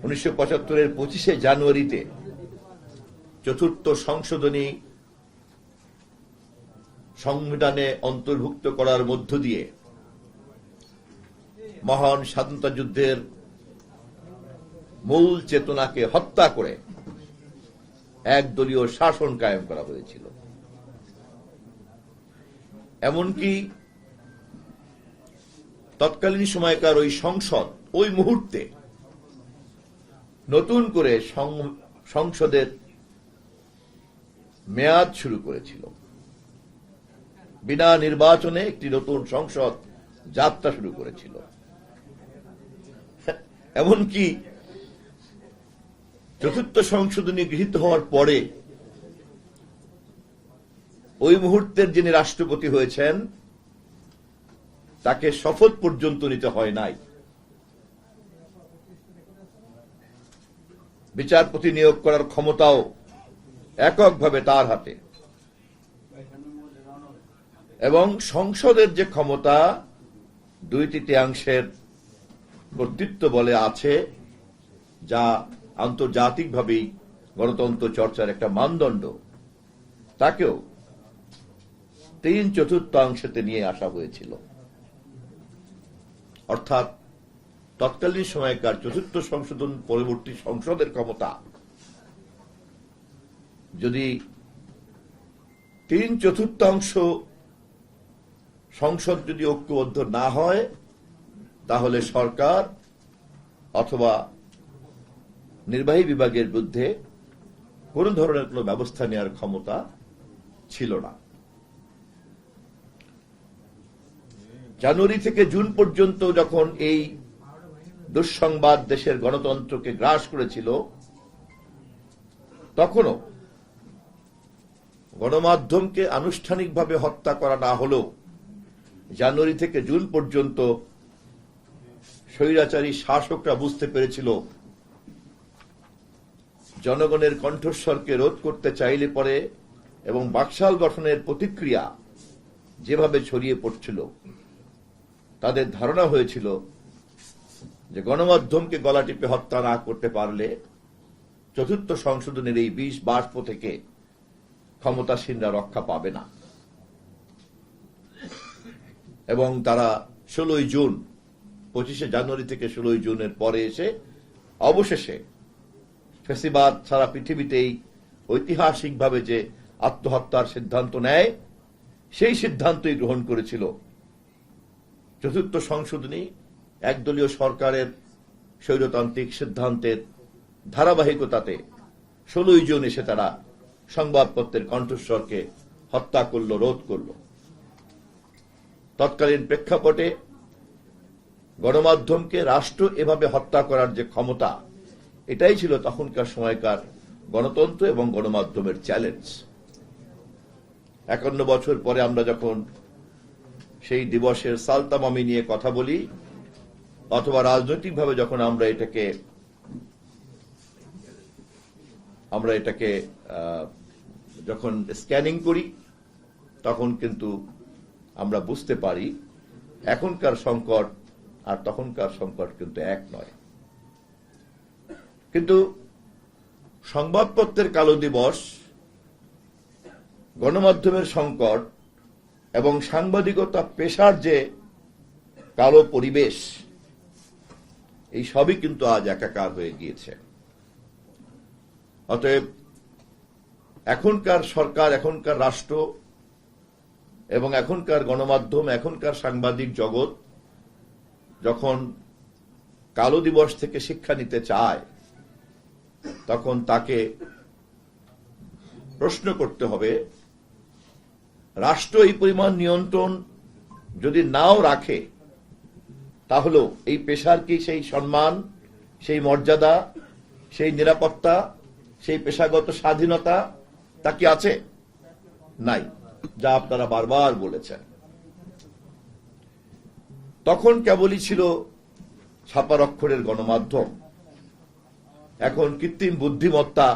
1975-এর 25শে জানুয়ারিতে চতুর্থ সংশোধনী সংবিধানে অন্তর্ভুক্ত করার মধ্য দিয়ে মহান স্বাধীনতা যুদ্ধের মূল চেতনাকে হত্যা করে একদলীয় শাসন কায়েম করা হয়েছিল। এমনকি তৎকালীন সময়কার ওই সংসদ ওই মুহূর্তে নতুন করে সংসদের মেয়াদ শুরু করেছিল। বিনা নির্বাচনে একটি নতুন সংসদ যাত্রা শুরু করেছিল। এমনকি চতুর্থ সংশোধনী গৃহীত হওয়ার পরে ওই মুহূর্তের যিনি রাষ্ট্রপতি হয়েছেন তাকে শপথ পর্যন্ত নিতে হয় নাই। বিচারপতি নিয়োগ করার ক্ষমতাও এককভাবে তার হাতে, এবং সংসদের যে ক্ষমতা 2/3 কর্তৃত্ব বলে আছে, যা আন্তর্জাতিকভাবেই গণতন্ত্র চর্চার একটা মানদণ্ড, তাকেও 3/4 নিয়ে আসা হয়েছিল। অর্থাৎ তৎকালীন সময়কার চতুর্থ সংশোধন পরবর্তী সংসদের ক্ষমতা যদি 3/4 সংসদ যদি ঐক্যবদ্ধ না হয়, তাহলে সরকার অথবা নির্বাহী বিভাগের বিরুদ্ধে কোন ধরনের কোন ব্যবস্থা নেওয়ার ক্ষমতা ছিল না। জানুয়ারি থেকে জুন পর্যন্ত যখন এই দুঃসংবাদ দেশের গণতন্ত্রকে গ্রাস করেছিল, তখনও গণমাধ্যমকে আনুষ্ঠানিকভাবে হত্যা করা না হলেও জানুয়ারি থেকে জুন পর্যন্ত স্বৈরাচারী শাসকরা বুঝতে পেরেছিল জনগণের কণ্ঠস্বরকে রোধ করতে চাইলে পরে এবং বাকশাল গঠনের প্রতিক্রিয়া যেভাবে ছড়িয়ে পড়ছিল, তাদের ধারণা হয়েছিল যে গণমাধ্যমকে গলা টিপে হত্যা না করতে পারলে চতুর্থ সংশোধনের এই বিষ বাষ্প থেকে ক্ষমতাসীনরা রক্ষা পাবে না। এবং তারা 16 জুন, 25শে জানুয়ারি থেকে 16 জুনের পরে এসে অবশেষে ফ্যাসিবাদ সারা পৃথিবীতেই ঐতিহাসিকভাবে যে আত্মহত্যার সিদ্ধান্ত নেয়, সেই সিদ্ধান্তই গ্রহণ করেছিল। চতুর্থ সংশোধনী একদলীয় সরকারের স্বৈরতান্ত্রিক সিদ্ধান্তের ধারাবাহিকতাতে 16 জুন এসে তারা সংবাদপত্রের কণ্ঠস্বরকে হত্যা করল, রোধ করল। তৎকালীন প্রেক্ষাপটে গণমাধ্যমকে রাষ্ট্র এভাবে হত্যা করার যে ক্ষমতা, এটাই ছিল তখনকার সময়কার গণতন্ত্র এবং গণমাধ্যমের চ্যালেঞ্জ। 51 বছর পরে আমরা যখন সেই দিবসের সালতামামি নিয়ে কথা বলি, অথবা রাজনৈতিকভাবে যখন আমরা এটাকে যখন স্ক্যানিং করি, তখন কিন্তু আমরা বুঝতে পারি এখনকার সংকট আর তখনকার সংকট কিন্তু এক নয়। কিন্তু সংবাদপত্রের কালো দিবস, গণমাধ্যমের সংকট এবং সাংবাদিকতা পেশার যে কালো পরিবেশ, এই সবই কিন্তু আজ একাকার হয়ে গিয়েছে। অতএব এখনকার সরকার, এখনকার রাষ্ট্র এবং এখনকার গণমাধ্যম, এখনকার সাংবাদিক জগৎ যখন কালো দিবস থেকে শিক্ষা নিতে চায়, তখন তাকে প্রশ্ন করতে হবে, রাষ্ট্র এই পরিমাণ নিয়ন্ত্রণ যদি নাও রাখে, তাহলেও এই পেশার কি সেই সম্মান, সেই মর্যাদা, সেই নিরাপত্তা, সেই পেশাগত স্বাধীনতা তা কি আছে? নাই, যা আপনারা বারবার বলেছেন। তখন কেবলই ছিল ছাপার অক্ষরের গণমাধ্যম। এখন কৃত্রিম বুদ্ধিমত্তা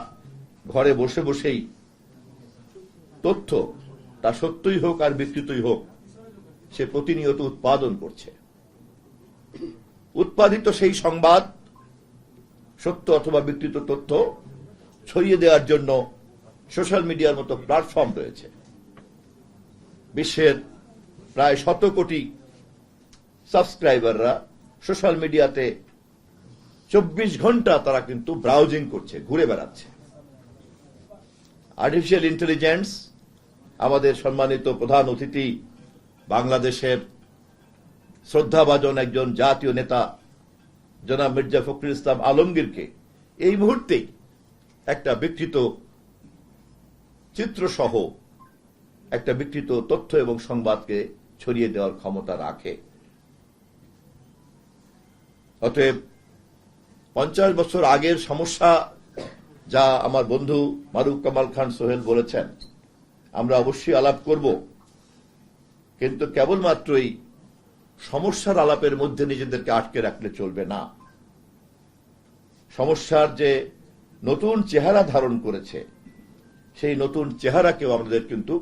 ঘরে বসে বসেই তথ্য, তা সত্যই হোক আর বিকৃতই হোক, সে প্রতিনিয়ত উৎপাদন করছে। উৎপাদিত সেই সংবাদ সত্য অথবা বিকৃত তথ্য ছড়িয়ে দেওয়ার জন্য সোশ্যাল মিডিয়ার মতো প্ল্যাটফর্ম রয়েছে। বিশ্বের প্রায় 100 কোটি সাবস্ক্রাইবাররা সোশ্যাল মিডিয়াতে 24 ঘন্টা তারা কিন্তু ব্রাউজিং করছে, ঘুরে বেড়াচ্ছে। আর্টিফিশিয়াল ইন্টেলিজেন্স, আমাদের সম্মানিত প্রধান অতিথি বাংলাদেশের শ্রদ্ধাভাজন একজন জাতীয় নেতা জনাব মির্জা ফখরুল ইসলাম আলমগীরকে এই মুহূর্তেই একটা বিকৃত চিত্রসহ একটা বিকৃত তথ্য এবং সংবাদকে ছড়িয়ে দেওয়ার ক্ষমতা রাখে। অতএব 50 বছর আগের সমস্যা যা আমার বন্ধু মারুফ কামাল খান সোহেল বলেছেন, আমরা অবশ্যই আলাপ করব, কিন্তু কেবলমাত্রই সমস্যার আলাপের মধ্যে নিজেদেরকে আটকে রাখলে চলবে না। সমস্যার যে নতুন চেহারা ধারণ করেছে, সেই নতুন চেহারাকেও আমাদের কিন্তু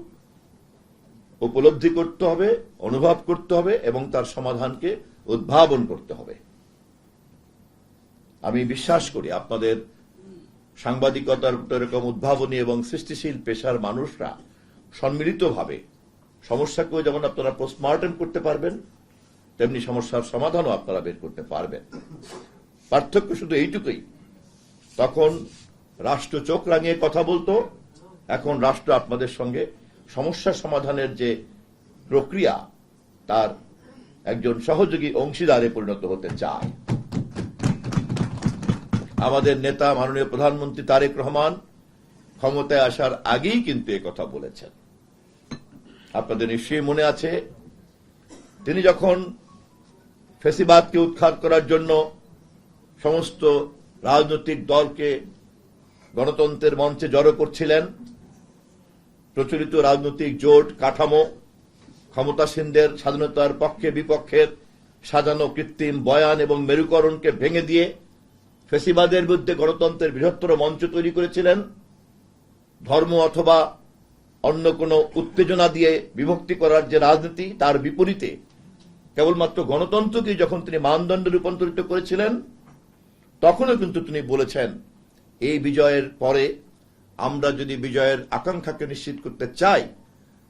উপলব্ধি করতে হবে, অনুভব করতে হবে এবং তার সমাধানকে উদ্ভাবন করতে হবে। আমি বিশ্বাস করি আপনাদের সাংবাদিকতার এরকম উদ্ভাবনী এবং সৃষ্টিশীল পেশার মানুষরা সম্মিলিতভাবে সমস্যাকেও যেমন আপনারা পোস্টমর্টেম করতে পারবেন, তেমনি সমস্যার সমাধানও আপনারা বের করতে পারবেন। পার্থক্য শুধু এইটুকুই, তখন রাষ্ট্র চোখ রাঙিয়ে কথা বলতো, এখন রাষ্ট্র আপনাদের সঙ্গে সমস্যা সমাধানের যে প্রক্রিয়া তার একজন সহযোগী অংশীদারে পরিণত হতে চায়। আমাদের নেতা মাননীয় প্রধানমন্ত্রী তারেক রহমান ক্ষমতায় আসার আগেই কিন্তু কথা বলেছেন। আপনাদের নিশ্চয়ই মনে আছে, তিনি যখন ফ্যাসিবাদকে উৎখাত করার জন্য সমস্ত রাজনৈতিক দলকে গণতন্ত্রের মঞ্চে জড়ো করছিলেন, প্রচলিত রাজনৈতিক জোট কাঠামো, ক্ষমতাসীনদের স্বাধীনতার পক্ষে বিপক্ষের সাজানো কৃত্রিম বয়ান এবং মেরুকরণকে ভেঙে দিয়ে ফ্যাসিবাদের বিরুদ্ধে গণতন্ত্রের বৃহত্তর মঞ্চ তৈরি করেছিলেন। ধর্ম অথবা অন্য কোন উত্তেজনা দিয়ে বিভক্তি করার যে রাজনীতি, তার বিপরীতে কেবলমাত্র গণতন্ত্রকে যখন তিনি মানদণ্ডে রূপান্তরিত করেছিলেন, তখনও কিন্তু তিনি বলেছেন এই বিজয়ের পরে আমরা যদি বিজয়ের আকাঙ্ক্ষাকে নিশ্চিত করতে চাই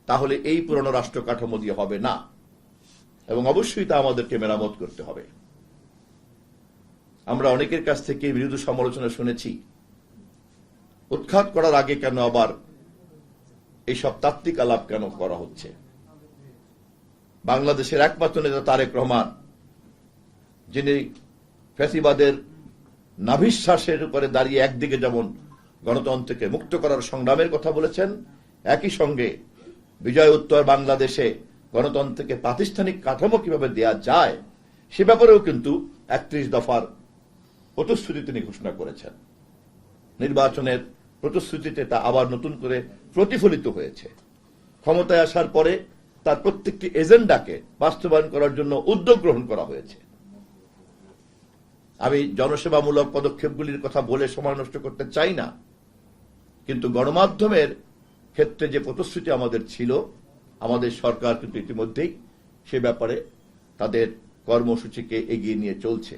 তাহলে এই পুরনো রাষ্ট্র কাঠামো দিয়ে হবে না, এবং অবশ্যই তা আমাদেরকে মেরামত করতে হবে। আমরা অনেকের কাছ থেকে বিরোধী সমালোচনা শুনেছি, উৎখাত করার আগে কেন আবার এইসব তাত্ত্বিক আলাপ কেন করা হচ্ছে। বাংলাদেশের একমাত্র নেতা তারেক রহমান, যিনি ফ্যাসিবাদের নাভিশ্বাসের উপরে দাঁড়িয়ে একদিকে যেমন গণতন্ত্রকে মুক্ত করার সংগ্রামের কথা বলেছেন, একই সঙ্গে বিজয় উত্তর বাংলাদেশে গণতন্ত্রকে প্রাতিষ্ঠানিক কাঠামো কিভাবে দেয়া যায় সে ব্যাপারেও কিন্তু 31 দফার প্রতিশ্রুতি তিনি ঘোষণা করেছেন। নির্বাচনের প্রতিশ্রুতিতে তা আবার নতুন করে প্রতিফলিত হয়েছে। ক্ষমতায় আসার পরে তার প্রত্যেকটি এজেন্ডাকে বাস্তবায়ন করার জন্য উদ্যোগ গ্রহণ করা হয়েছে। আমি জনসেবামূলক পদক্ষেপগুলির কথা বলে সময় নষ্ট করতে চাই না, কিন্তু গণমাধ্যমের ক্ষেত্রে যে প্রতিশ্রুতি আমাদের ছিল, আমাদের সরকার কিন্তু ইতিমধ্যেই সে ব্যাপারে তাদের কর্মসূচিকে এগিয়ে নিয়ে চলছে।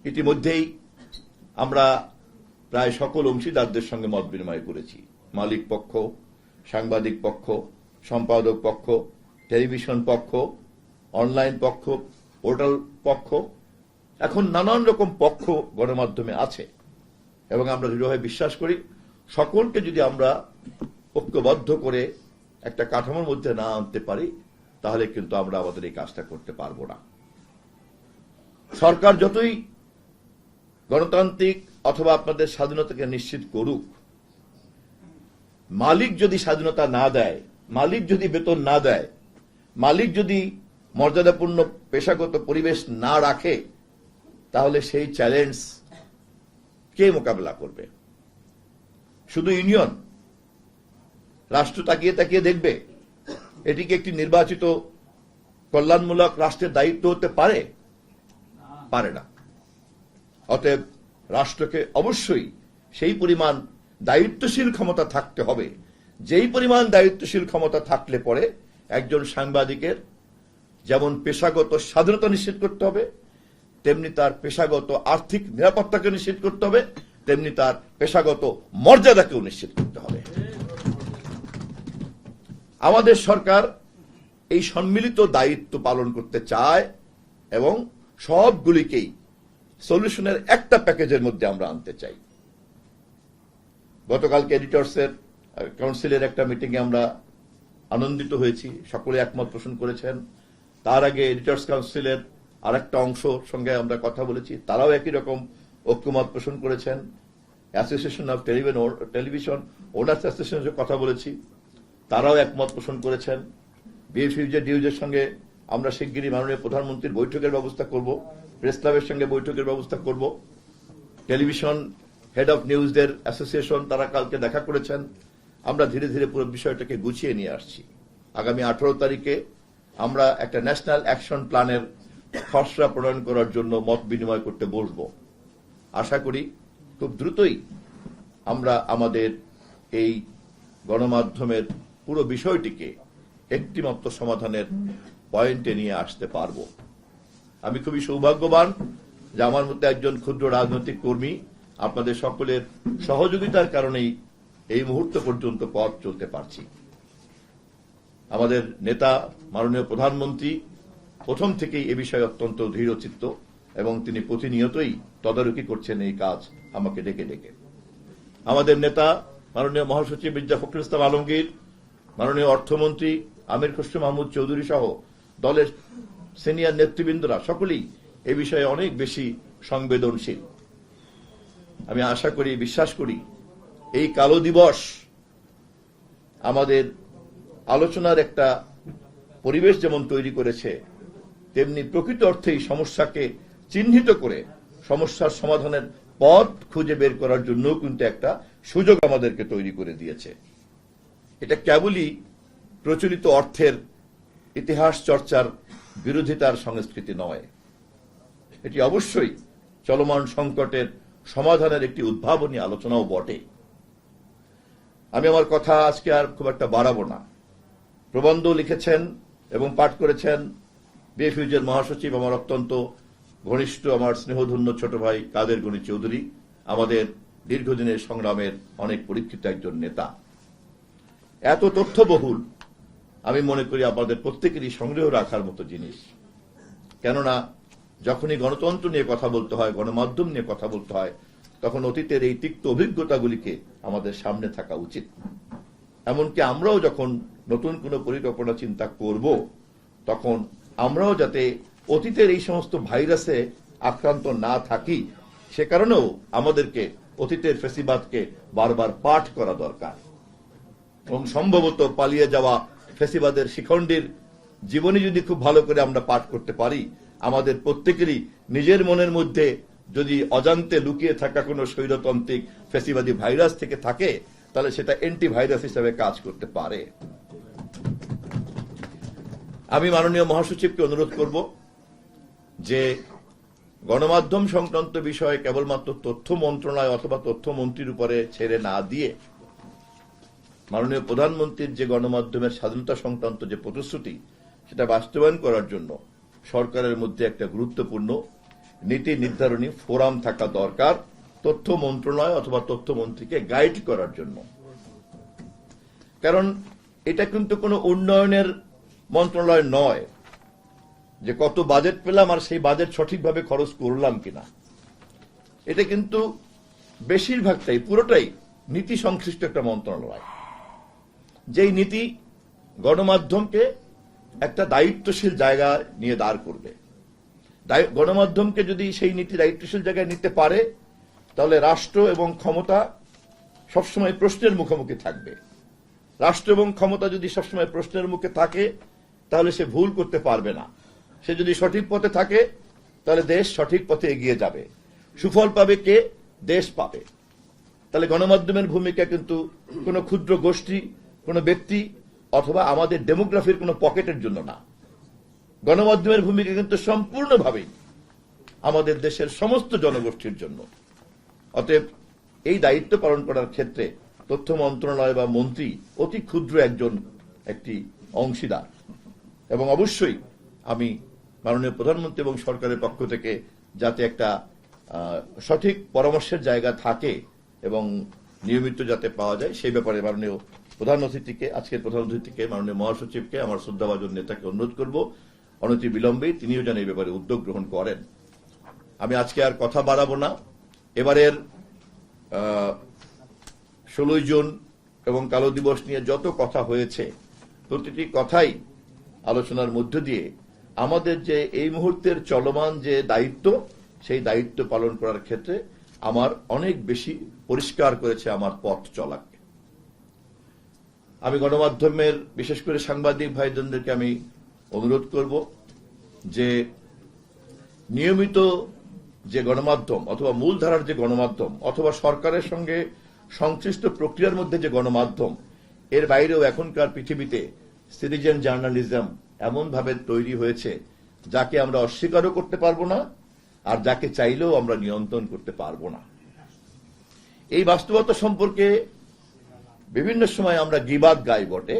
ইতিমধ্যেই আমরা প্রায় সকল অংশীদারদের সঙ্গে মত বিনিময় করেছি। মালিক পক্ষ, সাংবাদিক পক্ষ, সম্পাদক পক্ষ, টেলিভিশন পক্ষ, অনলাইন পক্ষ, পোর্টাল পক্ষ, এখন নানান রকম পক্ষ গণমাধ্যমে আছে, এবং আমরা দৃঢ়ভাবে বিশ্বাস করি সকলকে যদি আমরা ঐক্যবদ্ধ করে একটা কাঠামোর মধ্যে না আনতে পারি তাহলে কিন্তু আমরা আমাদের এই কাজটা করতে পারবো না। সরকার যতই গণতান্ত্রিক অথবা আপনাদের স্বাধীনতাকে নিশ্চিত করুক, মালিক যদি স্বাধীনতা না দেয়, মালিক যদি বেতন না দেয়, মালিক যদি মর্যাদাপূর্ণ পেশাগত পরিবেশ না রাখে, তাহলে সেই চ্যালেঞ্জ কে মোকাবেলা করবে? শুধু ইউনিয়ন? রাষ্ট্র তাকিয়ে তাকিয়ে দেখবে? এটিকে একটি নির্বাচিত কল্যাণমূলক রাষ্ট্রের দায়িত্ব হতে পারে? পারে না। অতএব রাষ্ট্রকে অবশ্যই সেই পরিমাণ দায়িত্বশীল ক্ষমতা থাকতে হবে, যেই পরিমাণ দায়িত্বশীল ক্ষমতা থাকলে পরে একজন সাংবাদিকের যেমন পেশাগত স্বাধীনতা নিশ্চিত করতে হবে, তেমনি তার পেশাগত আর্থিক নিরাপত্তাকে নিশ্চিত করতে হবে, তেমনি তার পেশাগত মর্যাদাকেও নিশ্চিত করতে হবে। আমাদের সরকার এই সম্মিলিত দায়িত্ব পালন করতে চায় এবং সবগুলিকেই সলিউশনের একটা প্যাকেজের মধ্যে আমরা আনতে চাই। গতকালকে এডিটরসের কাউন্সিলের একটা মিটিং এ আমরা আনন্দিত হয়েছি, সকলে একমত পোষণ করেছেন। তার আগে এডিটর্স কাউন্সিলের আরেকটা অংশ সঙ্গে আমরা কথা বলেছি, তারাও একই রকম ঐক্যমত পোষণ করেছেন। অ্যাসোসিয়েশন অফ টেলিভিশন ওনার্স অ্যাসোসিয়েশনের কথা বলেছি, তারাও একমত পোষণ করেছেন। ডিউজের সঙ্গে আমরা শিগগিরই মাননীয় প্রধানমন্ত্রীর বৈঠকের ব্যবস্থা করব, প্রেস ক্লাবের সঙ্গে বৈঠকের ব্যবস্থা করব। টেলিভিশন হেড অফ নিউজদের অ্যাসোসিয়েশন তারা কালকে দেখা করেছেন। আমরা ধীরে ধীরে পুরো বিষয়টাকে গুছিয়ে নিয়ে আসছি। আগামী 18 তারিখে আমরা একটা ন্যাশনাল অ্যাকশন প্ল্যানের খসড়া প্রণয়ন করার জন্য মত বিনিময় করতে বসব। আশা করি খুব দ্রুতই আমরা আমাদের এই গণমাধ্যমের পুরো বিষয়টিকে একটিমাত্র সমাধানের পয়েন্টে নিয়ে আসতে পারব। আমি খুবই সৌভাগ্যবান যে আমার মধ্যে একজন ক্ষুদ্র রাজনৈতিক কর্মী আপনাদের সকলের সহযোগিতার কারণেই এই মুহূর্ত পর্যন্ত পথ চলতে পারছি। আমাদের নেতা মাননীয় প্রধানমন্ত্রী প্রথম থেকেই এ বিষয়ে অত্যন্ত দৃঢ়চিত্ত এবং তিনি প্রতিনিয়তই তদারকি করছেন এই কাজ আমাকে ডেকে ডেকে। আমাদের নেতা মাননীয় মহাসচিব মির্জা ফখরুল ইসলাম আলমগীর, মাননীয় অর্থমন্ত্রী আমির খসরু মাহমুদ চৌধুরী সহ দলের সিনিয়র নেতৃবৃন্দরা সকলেই এ বিষয়ে অনেক বেশি সংবেদনশীল। আমি আশা করি, বিশ্বাস করি, এই কালো দিবস আমাদের আলোচনার একটা পরিবেশ যেমন তৈরি করেছে, তেমনি প্রকৃত অর্থেই সমস্যাকে চিহ্নিত করে সমস্যার সমাধানের পথ খুঁজে বের করার জন্য কিন্তু একটা সুযোগ আমাদেরকে তৈরি করে দিয়েছে। এটা কেবলই প্রচলিত অর্থের ইতিহাস চর্চার বিরোধিতার সংস্কৃতি নয়, এটি অবশ্যই চলমান সংকটের সমাধানের একটি উদ্ভাবনী আলোচনাও বটে। আমি আমার কথা আজকে আর খুব একটা বাড়াবো না। প্রবন্ধ লিখেছেন এবং পাঠ করেছেন বিএফইউজের মহাসচিব, আমার অত্যন্ত ঘনিষ্ঠ, আমার স্নেহধন্য ছোট ভাই কাদের গনি চৌধুরী, আমাদের দীর্ঘদিনের সংগ্রামের অনেক পরীক্ষিত একজন নেতা। এত তথ্যবহুল আমি মনে করি আপনাদের প্রত্যেকেরই সংগ্রহ রাখার মতো জিনিস। কেননা যখনই গণতন্ত্র নিয়ে কথা বলতে হয়, গণমাধ্যম নিয়ে কথা বলতে হয়, তখন অতীতের এই তিক্ত অভিজ্ঞতাগুলিকে আমাদের সামনে থাকা উচিত। এমনকি আমরাও যখন নতুন কোনো পরিকল্পনা চিন্তা করব, তখন আমরাও যাতে অতীতের এই সমস্ত ভাইরাসে আক্রান্ত না থাকি, সে কারণেও আমাদেরকে অতীতের ফেসিবাদকে বারবার পাঠ করা দরকার এবং সম্ভবত পালিয়ে যাওয়া ফেসিবাদের শিখণ্ডীর জীবনী যদি খুব ভালো করে আমরা পাঠ করতে পারি, আমাদের প্রত্যেকেরই নিজের মনের মধ্যে যদি অজান্তে লুকিয়ে থাকা কোনো স্বৈরতান্ত্রিক ফেসিবাদী ভাইরাস থেকে থাকে, তাহলে সেটা অ্যান্টিভাইরাস হিসেবে কাজ করতে পারে। আমি মাননীয় মহাসচিবকে অনুরোধ করব যে গণমাধ্যম সংক্রান্ত বিষয়ে কেবলমাত্র তথ্য মন্ত্রণালয় অথবা তথ্যমন্ত্রীর উপরে ছেড়ে না দিয়ে মাননীয় প্রধানমন্ত্রীর যে গণমাধ্যমের স্বাধীনতা সংক্রান্ত যে প্রতিশ্রুতি, সেটা বাস্তবায়ন করার জন্য সরকারের মধ্যে একটা গুরুত্বপূর্ণ নীতি নির্ধারণী ফোরাম থাকা দরকার, তথ্য মন্ত্রণালয় অথবা তথ্যমন্ত্রীকে গাইড করার জন্য। কারণ এটা কিন্তু কোনো উন্নয়নের মন্ত্রণালয় নয় যে কত বাজেট পেলাম আর সেই বাজেট সঠিকভাবে খরচ করলাম কিনা। এটা কিন্তু বেশিরভাগটাই, পুরোটাই নীতি সংশ্লিষ্ট একটা মন্ত্রণালয়, যেই নীতি গণমাধ্যমকে একটা দায়িত্বশীল জায়গায় নিয়ে দাঁড় করবে। গণমাধ্যমকে যদি সেই নীতি দায়িত্বশীল জায়গায় নিতে পারে, তাহলে রাষ্ট্র এবং ক্ষমতা সবসময় প্রশ্নের মুখোমুখি থাকবে। রাষ্ট্র এবং ক্ষমতা যদি সবসময় প্রশ্নের মুখে থাকে, তাহলে সে ভুল করতে পারবে না। সে যদি সঠিক পথে থাকে, তাহলে দেশ সঠিক পথে এগিয়ে যাবে। সুফল পাবে কে? দেশ পাবে। তাহলে গণমাধ্যমের ভূমিকা কিন্তু কোনো ক্ষুদ্র গোষ্ঠী, কোনো ব্যক্তি অথবা আমাদের ডেমোগ্রাফির কোনো পকেটের জন্য না। গণমাধ্যমের ভূমিকা কিন্তু সম্পূর্ণভাবেই আমাদের দেশের সমস্ত জনগোষ্ঠীর জন্য। অতএব এই দায়িত্ব পালন করার ক্ষেত্রে তথ্য মন্ত্রণালয় বা মন্ত্রী অতি ক্ষুদ্র একটি অংশীদার। এবং অবশ্যই আমি মাননীয় প্রধানমন্ত্রী এবং সরকারের পক্ষ থেকে যাতে একটা সঠিক পরামর্শের জায়গা থাকে এবং নিয়মিত যাতে পাওয়া যায় সেই ব্যাপারে মাননীয় প্রধান অতিথিকে, আজকের প্রধান অতিথিকে, মাননীয় মহাসচিবকে, আমার শ্রদ্ধাভাজন নেতাকে অনুরোধ করব অনতি বিলম্বে তিনিও যেন এই ব্যাপারে উদ্যোগ গ্রহণ করেন। আমি আজকে আর কথা বাড়াবো না। এবারের 16 জুন এবং কালো দিবস নিয়ে যত কথা হয়েছে প্রতিটি কথাই আলোচনার মধ্য দিয়ে আমাদের যে এই মুহূর্তের চলমান যে দায়িত্ব সেই দায়িত্ব পালন করার ক্ষেত্রে আমার অনেক বেশি পরিষ্কার করেছে আমার পথ চলাকে। আমি গণমাধ্যমের বিশেষ করে সাংবাদিক ভাইদেরকে আমি অনুরোধ করব যে নিয়মিত যে গণমাধ্যম অথবা মূলধারার যে গণমাধ্যম অথবা সরকারের সঙ্গে সংশ্লিষ্ট প্রক্রিয়ার মধ্যে যে গণমাধ্যম, এর বাইরেও এখনকার পৃথিবীতে সিটিজেন জার্নালিজম এমন ভাবে তৈরি হয়েছে যাকে আমরা অস্বীকারও করতে পারবো না, আর যাকে চাইলেও আমরা নিয়ন্ত্রণ করতে পারবো না। এই বাস্তবতা সম্পর্কে বিভিন্ন সময় আমরা গীবাত গাই বটে,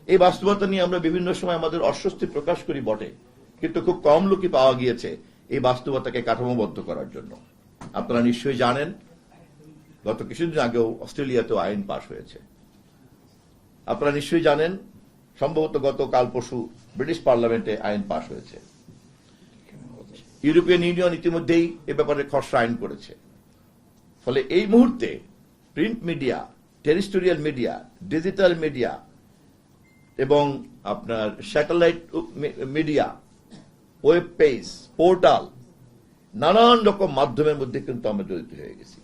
এই বাস্তবতা নিয়ে আমরা বিভিন্ন সময় আমাদের অস্বস্তি প্রকাশ করি বটে, কিন্তু খুব কম লোকই পাওয়া গিয়েছে এই বাস্তবতাকে কাঠামোবদ্ধ করার জন্য। আপনারা নিশ্চয়ই জানেন গত কিছুদিন আগেও অস্ট্রেলিয়াতেও আইন পাশ হয়েছে। আপনারা নিশ্চয়ই জানেন সম্ভবত গতকাল পরশু ব্রিটিশ পার্লামেন্টে আইন পাশ হয়েছে। ইউরোপিয়ান ইউনিয়ন ইতিমধ্যেই এ ব্যাপারে খসড়া আইন করেছে। ফলে এই মুহূর্তে print media, terrestrial media, digital media এবং আপনার satellite media, web page, portal, নানান রকম মাধ্যমের মধ্যে কিন্তু আমরা জড়িত হয়ে গেছি।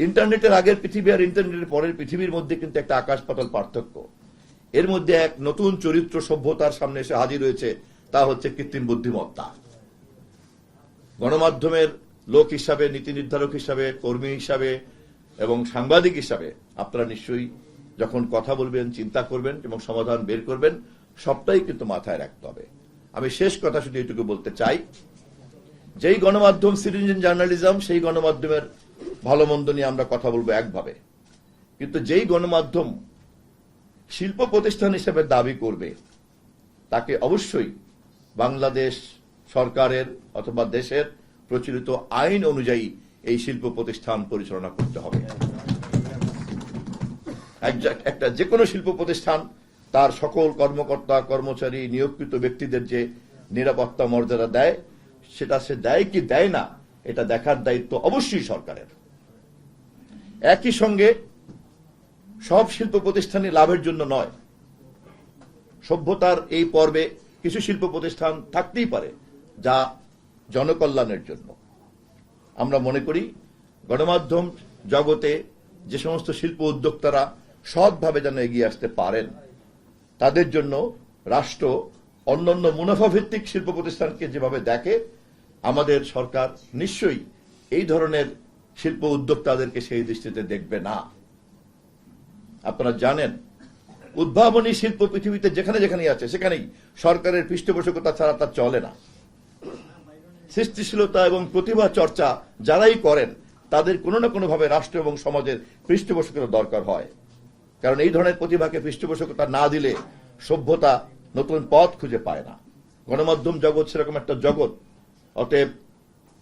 ইন্টারনেটের আগের পৃথিবী আর ইন্টারনেটের পরের পৃথিবীর মধ্যে কিন্তু একটা আকাশ পাতাল পার্থক্য। এর মধ্যে এক নতুন চরিত্র সভ্যতার সামনে এসে হাজির হয়েছে, তা হচ্ছে কৃত্রিম বুদ্ধিমত্তা। গণমাধ্যমের লোক হিসাবে, নীতি নির্ধারক হিসাবে, কর্মী হিসাবে এবং সাংবাদিক হিসাবে আপনারা নিশ্চয়ই যখন কথা বলবেন, চিন্তা করবেন এবং সমাধান বের করবেন, সবটাই কিন্তু মাথায় রাখতে হবে। আমি শেষ কথা শুধু এইটুকু বলতে চাই, যেই গণমাধ্যম সিটিজেন জার্নালিজম, সেই গণমাধ্যমের ভালো মন্দ নিয়ে আমরা কথা বলবো একভাবে, কিন্তু যেই গণমাধ্যম শিল্প প্রতিষ্ঠান হিসেবে দাবি করবে তাকে অবশ্যই বাংলাদেশ সরকারের অথবা দেশের প্রচলিত আইন অনুযায়ী এই শিল্প প্রতিষ্ঠান পরিচালনা করতে হবে। একটা যে কোনো শিল্প প্রতিষ্ঠান তার সকল কর্মকর্তা, কর্মচারী, নিয়োগকৃত ব্যক্তিদের যে নিরাপত্তা মর্যাদা দেয়, সেটা সে দেয় কি দেয় না এটা দেখার দায়িত্ব অবশ্যই সরকারের। একই সঙ্গে সব শিল্প প্রতিষ্ঠানই লাভের জন্য নয়। সভ্যতার এই পর্বে কিছু শিল্প প্রতিষ্ঠান থাকতেই পারে যা জনকল্যাণের জন্য। আমরা মনে করি গণমাধ্যম জগতে যে সমস্ত শিল্প উদ্যোক্তারা সৎভাবে যেন এগিয়ে আসতে পারেন, তাদের জন্য রাষ্ট্র অন্যান্য মুনাফাভিত্তিক শিল্প প্রতিষ্ঠানকে যেভাবে দেখে, আমাদের সরকার নিশ্চয়ই এই ধরনের শিল্প উদ্যোক্তাদেরকে সেই দৃষ্টিতে দেখবে না। আপনারা জানেন উদ্ভাবনী শিল্প পৃথিবীতে যেখানে যেখানে আছে সেখানেই সরকারের পৃষ্ঠপোষকতা ছাড়া তা চলে না। সৃষ্টিশীলতা এবং প্রতিভা চর্চা যারাই করেন তাদের কোনো না কোনো ভাবে রাষ্ট্র এবং সমাজের পৃষ্ঠপোষকতা দরকার হয়, কারণ এই ধরনের প্রতিভাকে পৃষ্ঠপোষকতা না দিলে সভ্যতা নতুন পথ খুঁজে পায় না। গণমাধ্যম জগৎ সেরকম একটা জগৎ। অতএব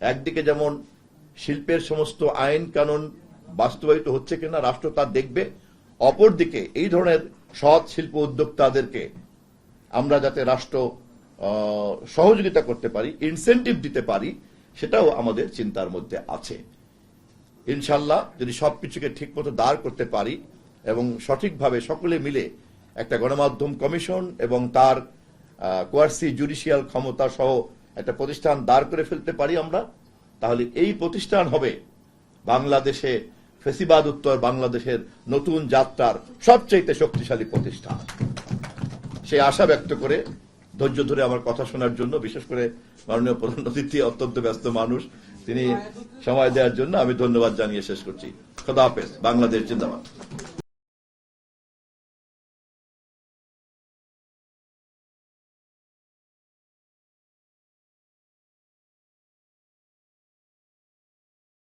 একদিকে যেমন শিল্পের সমস্ত আইন কানুন বাস্তবায়িত হচ্ছে কিনা রাষ্ট্র তা দেখবে, অপরদিকে এই ধরনের সৎ শিল্প উদ্যোক্তাদেরকে আমরা যাতে রাষ্ট্র সহযোগিতা করতে পারি, ইনসেন্টিভ দিতে পারি, সেটাও আমাদের চিন্তার মধ্যে আছে। ইনশাল্লাহ যদি সবকিছুকে ঠিকমতো দাঁড় করতে পারি এবং সঠিকভাবে সকলে মিলে একটা গণমাধ্যম কমিশন এবং তার কোয়ার্সি জুডিশিয়াল ক্ষমতা সহ একটা প্রতিষ্ঠান দাঁড় করে ফেলতে পারি আমরা, তাহলে এই প্রতিষ্ঠান হবে বাংলাদেশে ফেসিবাদ উত্তর বাংলাদেশের নতুন যাত্রার সবচেয়ে শক্তিশালী প্রতিষ্ঠান। সেই আশা ব্যক্ত করে ধৈর্য ধরে আমার কথা শোনার জন্য, বিশেষ করে মাননীয় প্রধান অতিথি অত্যন্ত ব্যস্ত মানুষ, তিনি সময় দেওয়ার জন্য আমি ধন্যবাদ জানিয়ে শেষ করছি। খোদা হাফেজ। বাংলাদেশ জিন্দাবাদ।